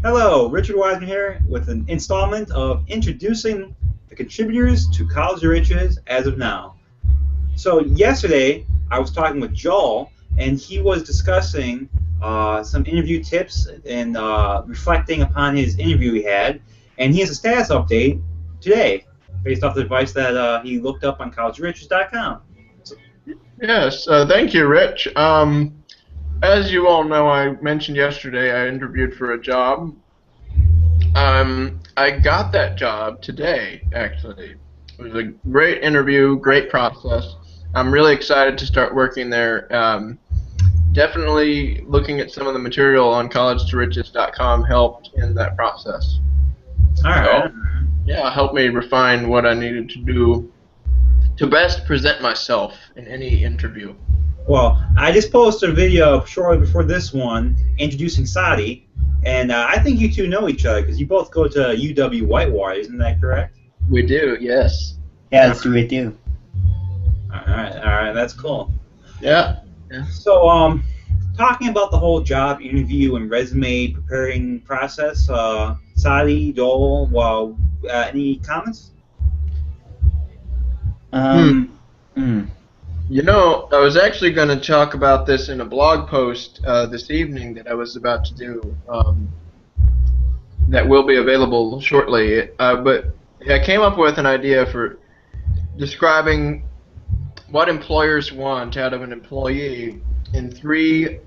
Hello, Richard Wiseman here with an installment of introducing the contributors to College of Riches as of now. So yesterday I was talking with Joel, and he was discussing some interview tips and reflecting upon his interview he had, and he has a status update today based off the advice that he looked up on collegeofriches.com. So, Yes, thank you, Rich. As you all know, I mentioned yesterday I interviewed for a job. I got that job today, actually. It was a great interview, great process. I'm really excited to start working there. Definitely looking at some of the material on collegetoriches.com helped in that process. all right. So, yeah, helped me refine what I needed to do to best present myself in any interview. Well, I just posted a video shortly before this one introducing Saadie, and I think you two know each other because you both go to UW Whitewater, isn't that correct? We do, yes. Yes, we do. All right, that's cool. Yeah. So, talking about the whole job interview and resume preparing process, Saadie, Joel, well, any comments? You know, I was actually going to talk about this in a blog post this evening that I was about to do that will be available shortly. But I came up with an idea for describing what employers want out of an employee in three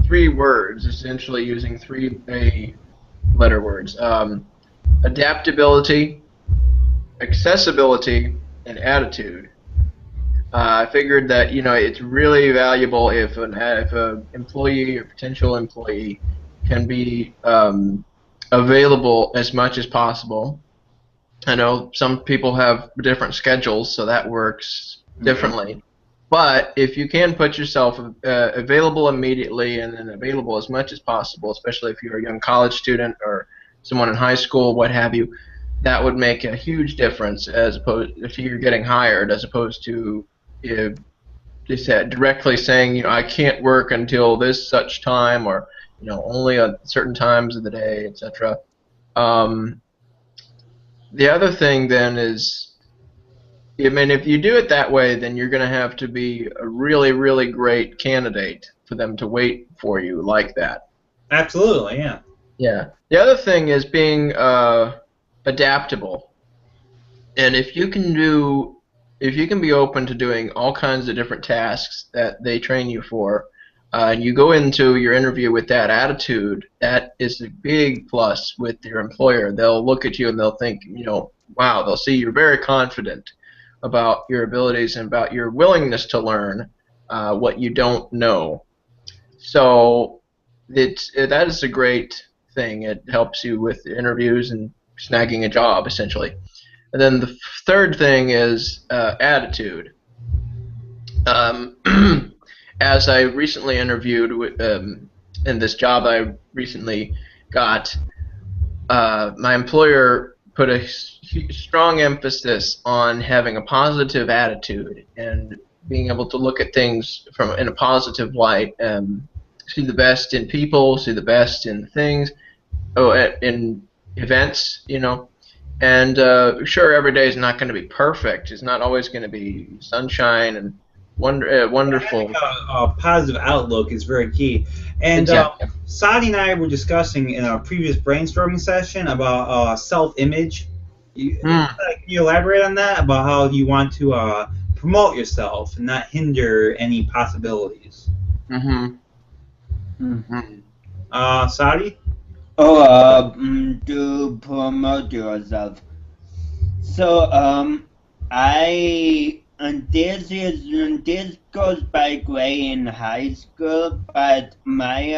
words, essentially using three letter words. Adaptability, accessibility, and attitude. I figured that it's really valuable if an employee or potential employee can be available as much as possible. I know some people have different schedules, so that works differently. But if you can put yourself available immediately and then available as much as possible, especially if you're a young college student or someone in high school, what have you, that would make a huge difference as opposed if you're getting hired, as opposed to just directly saying, I can't work until this such time, or only at certain times of the day, etc. The other thing then is, if you do it that way, then you're going to have to be a really, really great candidate for them to wait for you like that. Absolutely, yeah. Yeah. The other thing is being adaptable, and if you can be open to doing all kinds of different tasks that they train you for, and you go into your interview with that attitude, that is a big plus with your employer. They'll look at you and they'll think, wow, they'll see you're very confident about your abilities and about your willingness to learn what you don't know. So that is a great thing. It helps you with interviews and snagging a job, essentially. And then the third thing is attitude. As I recently interviewed in this job I recently got, my employer put a strong emphasis on having a positive attitude and being able to look at things in a positive light, see the best in people, see the best in things, in events, And sure, every day is not going to be perfect. It's not always going to be sunshine and wonderful. I think a positive outlook is very key. And Exactly. Saadie and I were discussing in our previous brainstorming session about self-image. Can you elaborate on that, about how you want to promote yourself and not hinder any possibilities? Saadie? To promote yourself. So, this goes back way in high school, but my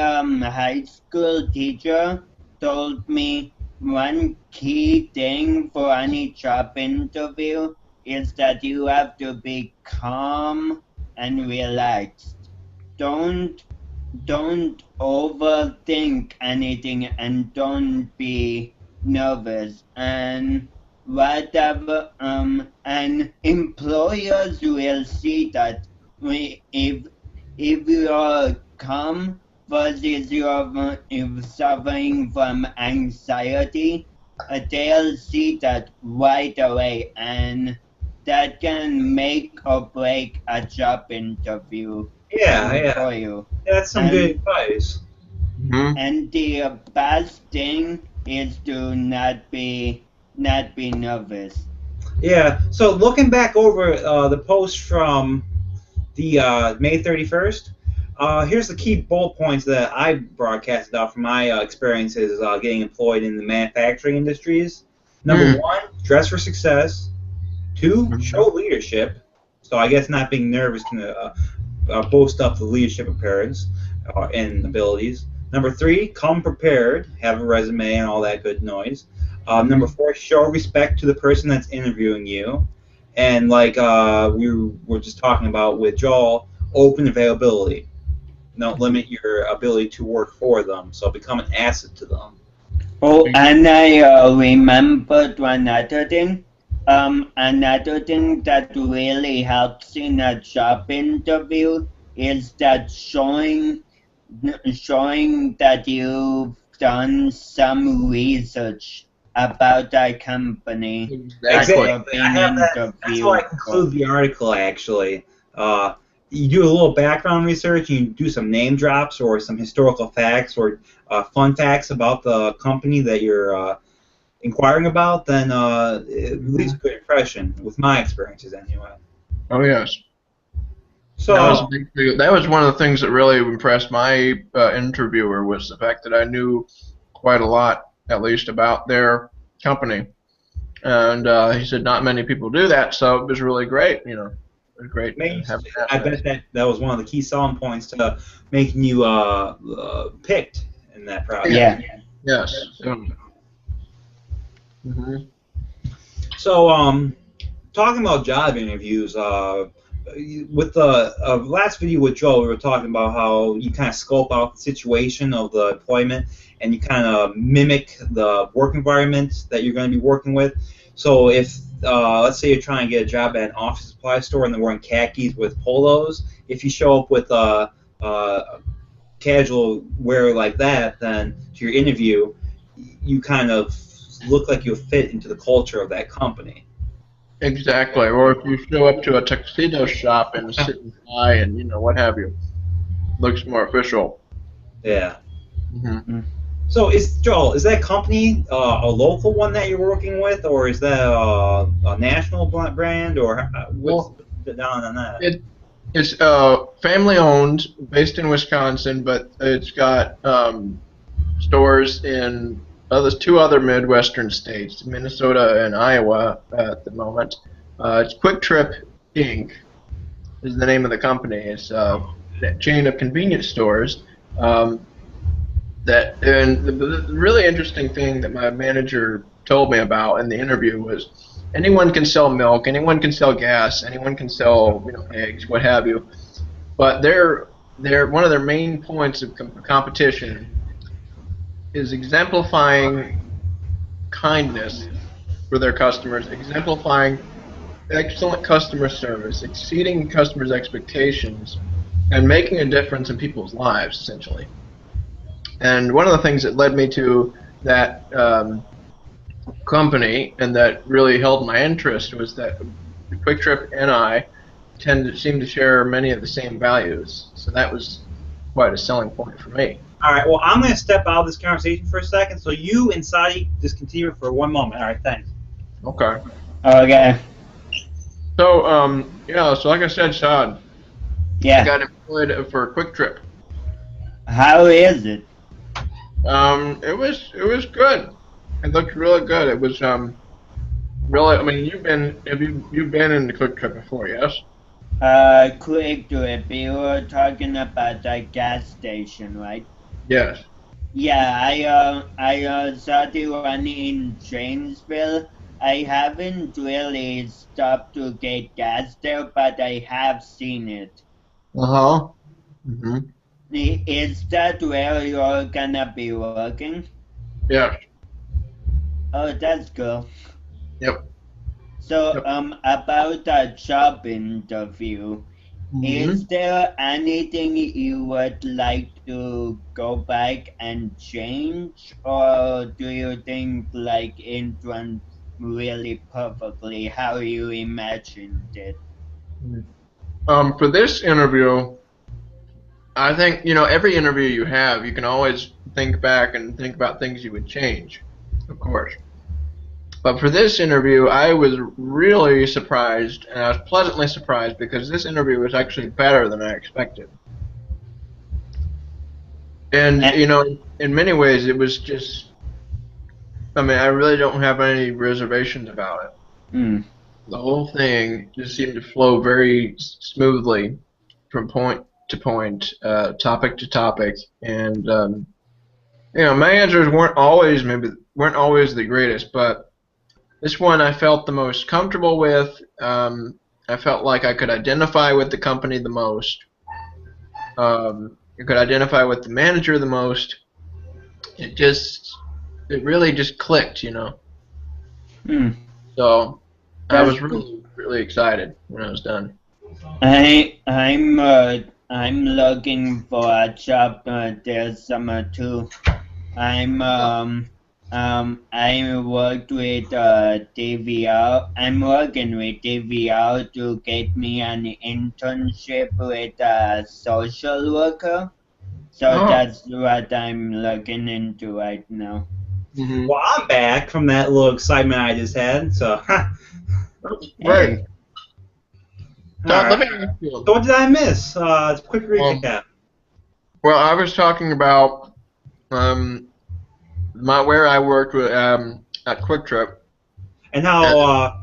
high school teacher told me one key thing for any job interview is that you have to be calm and relaxed. Don't overthink anything, and don't be nervous and whatever. And employers will see that if you're calm versus you're suffering from anxiety, they'll see that right away, and that can make or break a job interview Yeah, yeah. for you. That's some good And advice. Mm-hmm. and the best thing is to not be nervous. Yeah. So looking back over the post from the May 31st, here's the key bullet points that I broadcasted out from my experiences getting employed in the manufacturing industries. Number Mm. one, dress for success. Two, Mhm. show leadership. So I guess not being nervous can boast up the leadership appearance and abilities. Number three, come prepared, have a resume and all that good noise. Number four, show respect to the person that's interviewing you. And like we were just talking about with Joel, open availability. Don't limit your ability to work for them, so become an asset to them. Oh, and I remembered one other thing. Another thing that really helps in a job interview is that showing that you've done some research about that company that Exactly. you're Exactly. I being have that. That's how I interviewed for. conclude the article. Actually, you do a little background research. You do some name drops or some historical facts or fun facts about the company that you're inquiring about. Then it leaves a good impression, with my experiences anyway. Oh yes. That was a So big thing. That was one of the things that really impressed my interviewer was the fact that I knew quite a lot, at least, about their company. And he said not many people do that, so it was really great. You know, it was great to maybe have that. I bet that was one of the key selling points to making you picked in that process. Yeah. Yes. Mm-hmm. So talking about job interviews, with the last video with Joe, we were talking about how you kind of scope out the situation of the employment and you kind of mimic the work environment that you're going to be working with. So if let's say you're trying to get a job at an office supply store and they're wearing khakis with polos, if you show up with casual wear like that, then to your interview, you kind of look like you fit into the culture of that company. Exactly. Or if you show up to a tuxedo shop and a suit and tie and what have you, looks more official. Yeah. Mm-hmm. So is that company a local one that you're working with, or is that a national brand, or what's Well, the down on that? it's family owned, based in Wisconsin, but it's got stores in two other Midwestern states, Minnesota and Iowa at the moment. It's Quick Trip Inc. is the name of the company. It's a chain of convenience stores. And the really interesting thing that my manager told me about in the interview was anyone can sell milk, anyone can sell gas, anyone can sell eggs, what have you. But they're one of their main points of competition is exemplifying kindness for their customers, exemplifying excellent customer service, exceeding customers' expectations, and making a difference in people's lives, essentially. And one of the things that led me to that company and that really held my interest was that Quick Trip and I seem to share many of the same values. So that was quite a selling point for me. All right. Well, I'm going to step out of this conversation for a second. So you and Saadie just continue for one moment. All right. Thanks. Okay. Okay. So yeah. So like I said, Saad, I Yeah. got employed for Quick Trip. How is it? It was good. It looked really good. It was really. I mean, you've been in the Quick Trip before, yes? Quick trip. You were talking about the gas station, right? Yes. Yeah, I saw the one in Janesville. I haven't really stopped to get gas there, but I have seen it. Uh-huh. Mhm. Is that where you're gonna be working? Yes. Oh, that's cool. Yep. So, Yep. about that job interview, Is there anything you would like to go back and change, or do you think like it went really perfectly how you imagined it? For this interview, I think, every interview you have, you can always think back and think about things you would change, of course. But for this interview, I was really surprised, and I was pleasantly surprised because this interview was actually better than I expected. And, in many ways, it was just, I really don't have any reservations about it. Mm. The whole thing just seemed to flow very smoothly from point to point, topic to topic, and my answers weren't always the greatest, but this one I felt the most comfortable with. I felt like I could identify with the company the most. I could identify with the manager the most. It really just clicked, Mm. So I That's was really, really excited when I was done. I'm looking for a job this summer too. I worked with DVR. I'm working with DVR to get me an internship with a social worker. So that's what I'm looking into right now. Well, I'm back from that little excitement I just had. So, Right. Todd, let right. me ask you. So what did I miss? Quick recap. Well, I was talking about where I worked with, at Quick Trip. And how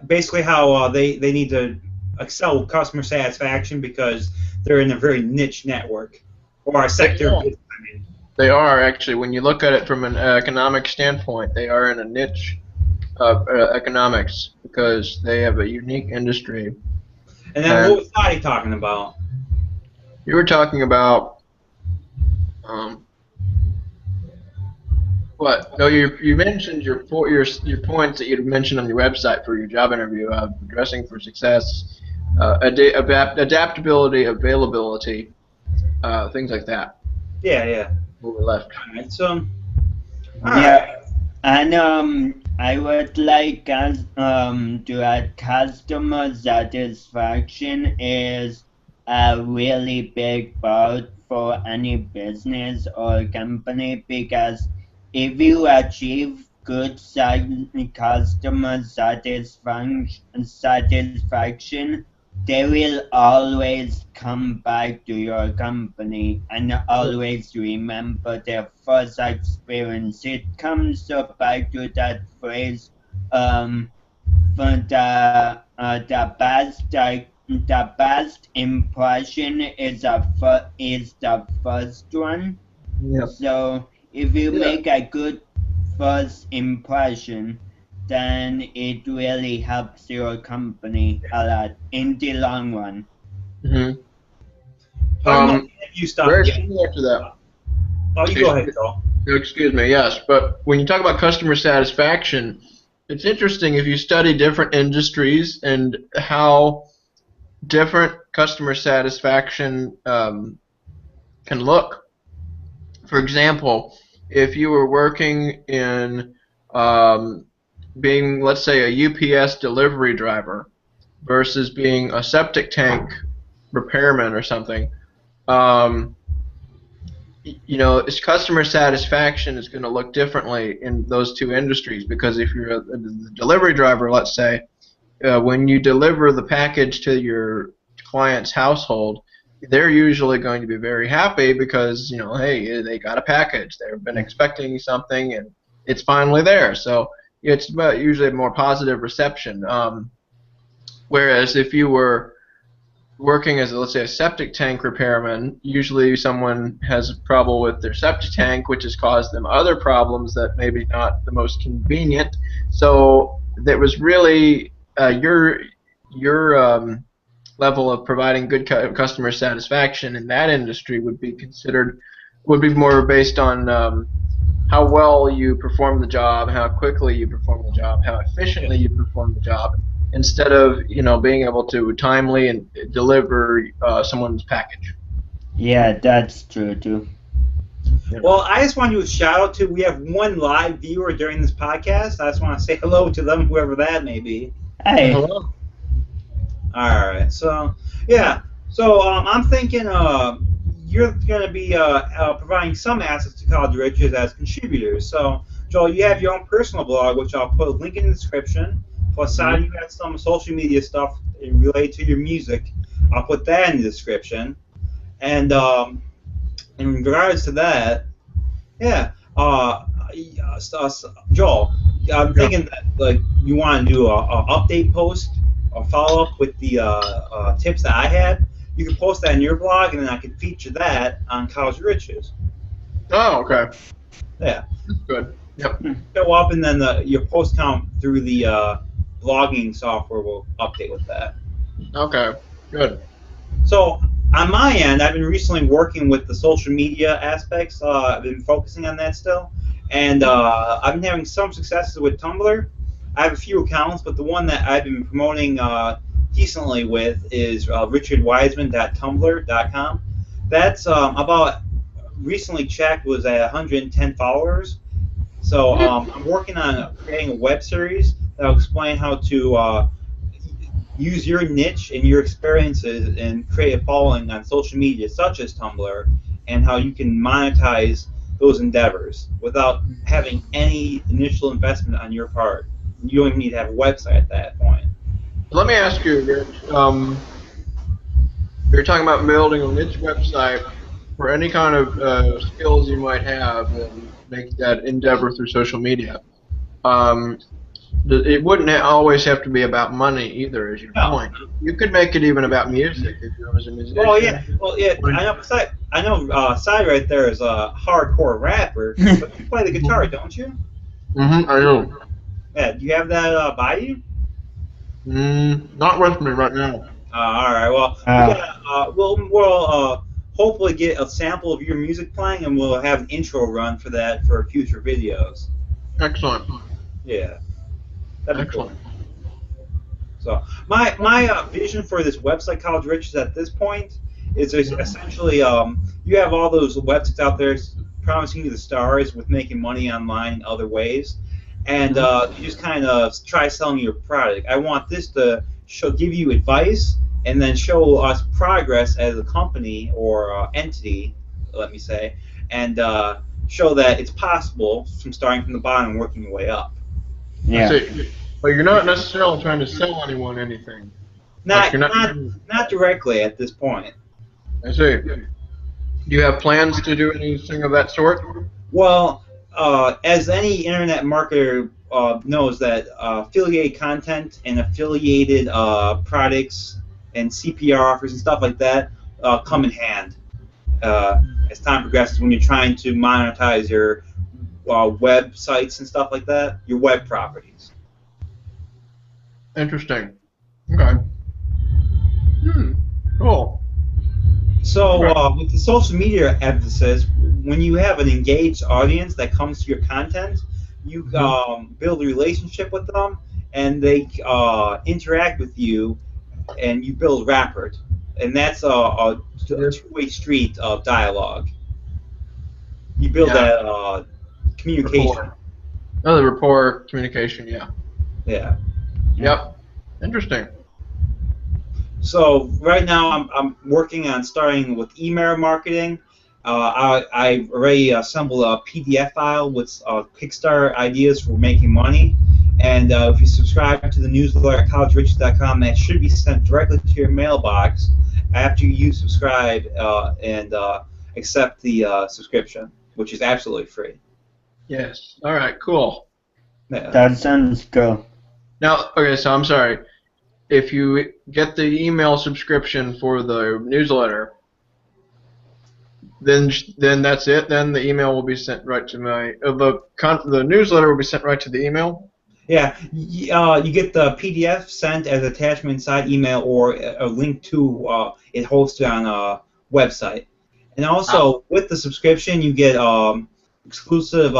basically how they need to excel with customer satisfaction because they're in a very niche network or a sector. They are actually, when you look at it from an economic standpoint, they are in a niche of economics because they have a unique industry. And then what was Saadie talking about? You were talking about what? No, you mentioned your points that you'd mentioned on your website for your job interview, dressing for success, adaptability, availability, things like that. Yeah. Where we left. All right, so. Yeah, and I would like to add customer satisfaction is a really big part for any business or company because if you achieve good customer satisfaction, they will always come back to your company and always remember their first experience. It comes back to that phrase, for the best impression is the first one. Yeah. So if you make a good first impression, then it really helps your company a lot in the long run. You stop. Very similar to that. Oh, you go ahead, Joel. Excuse me, yes. But when you talk about customer satisfaction, it's interesting if you study different industries and how different customer satisfaction can look. For example, if you were working in being, let's say, a UPS delivery driver versus being a septic tank repairman or something, customer satisfaction is going to look differently in those two industries because if you're a delivery driver, let's say, when you deliver the package to your client's household, they're usually going to be very happy because, hey, they got a package. They've been expecting something and it's finally there. So it's usually a more positive reception. Whereas if you were working as, let's say, a septic tank repairman, usually someone has a problem with their septic tank, which has caused them other problems that maybe not the most convenient. So that was really your level of providing good customer satisfaction in that industry would be more based on how well you perform the job, how quickly you perform the job, how efficiently you perform the job. instead of being able to timely and deliver someone's package. Yeah, that's true too. Well, I just want to do a shout out to. We have one live viewer during this podcast. I just want to say hello to them, whoever that may be. Hey, Hello. All right. So yeah. So I'm thinking you're going to be providing some assets to College Riches as contributors. So Joel, you have your own personal blog, which I'll put a link in the description. Plus, Saadie, you got some social media stuff related to your music. I'll put that in the description. And in regards to that, yeah, Joel, I'm thinking that like you want to do a update post, a follow up with the tips that I had. You can post that in your blog, and then I can feature that on College Riches. Oh, okay. Yeah, That's good. Yep. show up, and then your post count through the blogging software will update with that. Okay. Good. So on my end, I've been recently working with the social media aspects. I've been focusing on that still, and I've been having some successes with Tumblr. I have a few accounts, but the one that I've been promoting decently with is richardwiseman.tumblr.com. That's about recently checked was at 110 followers. So I'm working on creating a web series that will explain how to use your niche and your experiences and create a following on social media such as Tumblr, and how you can monetize those endeavors without having any initial investment on your part. You don't even need to have a website at that point. Let me ask you, Rich. You're talking about building a niche website for any kind of skills you might have and make that endeavor through social media. It wouldn't always have to be about money either, is your point. You could make it even about music if you was a musician. Oh yeah, well yeah. I know. Saadie right there is a hardcore rapper, but you play the guitar, don't you? I do. Yeah. Do you have that by you? Not with me right now. All right. Well, we'll hopefully get a sample of your music playing, and we'll have an intro run for that for future videos. Excellent. Yeah. That'd be Excellent. cool. So my vision for this website, College Riches, at this point is essentially you have all those websites out there promising you the stars with making money online in other ways, and you just kind of try selling your product. I want this to give you advice and then show us progress as a company or entity, let me say, and show that it's possible from starting from the bottom and working your way up. yeah. But you're not necessarily trying to sell anyone anything. Not Like not directly at this point. I see. Do you have plans to do anything of that sort? Well, as any internet marketer knows, that affiliate content and affiliated products and CPR offers and stuff like that come in hand as time progresses when you're trying to monetize your websites and stuff like that, your web properties. Interesting. Okay. Cool. So with the social media emphasis, when you have an engaged audience that comes to your content, you build a relationship with them, and they interact with you, and you build rapport, and that's a two-way street of dialogue. You build that communication. Rapport. Oh, the rapport communication. Yeah. Yeah. Yep. Interesting. So right now I'm working on starting with email marketing. I've already assembled a PDF file with Kickstarter ideas for making money. And if you subscribe to the newsletter at collegeriches.com, that should be sent directly to your mailbox after you subscribe and accept the subscription, which is absolutely free. Yes. All right. Cool. Yeah. That sounds good. Now, okay. So I'm sorry. If you get the email subscription for the newsletter, then that's it. Then the email will be sent right to my the newsletter will be sent right to the email. Yeah, you get the PDF sent as attachment inside email or a link to it hosted on a website. And also, with the subscription, you get exclusive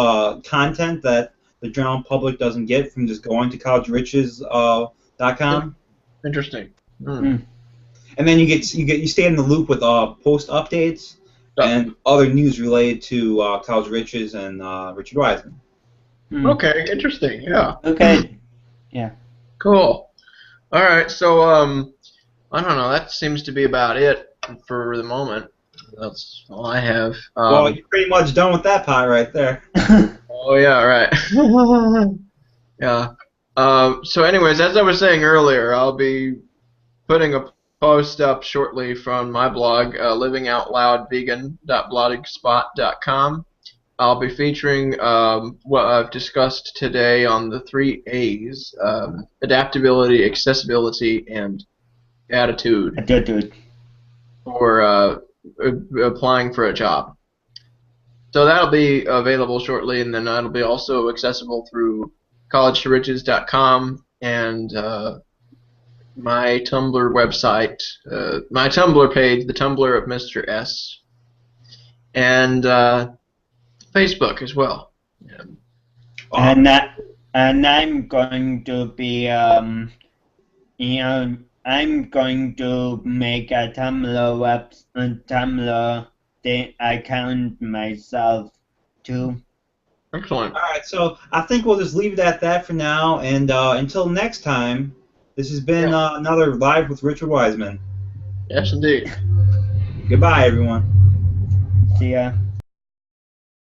content that the general public doesn't get from just going to collegeriches.com .com. Interesting. Mm. And then you stay in the loop with post updates and other news related to College Riches and Richard Wiseman. Mm. Okay, interesting. Yeah. Okay. Yeah. Cool. All right. So I don't know. That seems to be about it for the moment. That's all I have. Well, you're pretty much done with that part right there. Oh yeah, right. Yeah. So anyways, as I was saying earlier, I'll be putting a post up shortly from my blog, livingoutloudvegan.blogspot.com. I'll be featuring what I've discussed today on the 3 A's: adaptability, accessibility, and attitude for applying for a job. So that'll be available shortly, and then that'll be also accessible through collegetoriches.com and my Tumblr website, my Tumblr page, the Tumblr of Mr. S, and Facebook as well. Yeah. And I'm going to be I'm going to make a Tumblr account myself too. Excellent. All right, so I think we'll just leave it at that for now, and until next time, this has been another Live with Richard Wiseman. Yes, indeed. Goodbye, everyone. See ya.